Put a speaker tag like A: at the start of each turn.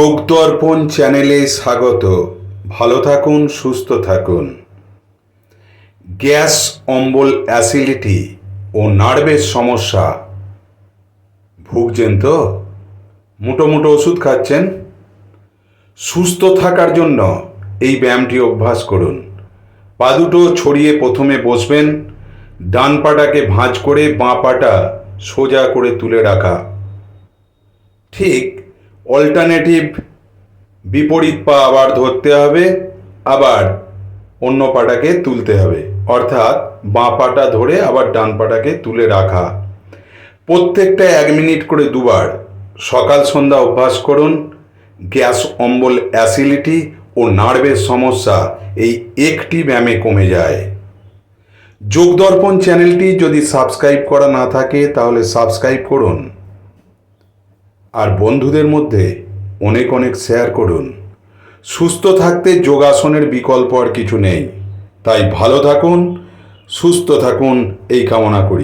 A: যোগদর্পণ চ্যানেলে স্বাগত। ভালো থাকুন, সুস্থ থাকুন। গ্যাস, অম্বল, অ্যাসিডিটি ও নার্ভের সমস্যা ভুগছেন তো? মুটো মুটো ওষুধ খাচ্ছেন? সুস্থ থাকার জন্য এই ব্যায়ামটি অভ্যাস করুন। পা দুটো ছড়িয়ে প্রথমে বসবেন, ডান পাটাকে ভাঁজ করে বাঁ পাটা সোজা করে তুলে রাখা। ঠিক অল্টারনেটিভ বিপরীত পা আবার ধরতে হবে, আবার অন্য পাটাকে তুলতে হবে, অর্থাৎ বাঁ পাটা ধরে আবার ডান পাটাকে তুলে রাখা। প্রত্যেকটা 1 মিনিট করে দুবার সকাল সন্ধ্যা অভ্যাস করুন। গ্যাস, অম্বল, অ্যাসিডিটি ও নার্ভের সমস্যা এই একটি ব্যায়ামে কমে যায়। যোগদর্পণ চ্যানেলটি যদি সাবস্ক্রাইব করা না থাকে তাহলে সাবস্ক্রাইব করুন, আর বন্ধুদের মধ্যে অনেক অনেক শেয়ার করুন। সুস্থ থাকতে যোগাসনের বিকল্প আর কিছু নেই। তাই ভালো থাকুন, সুস্থ থাকুন এই কামনা করি।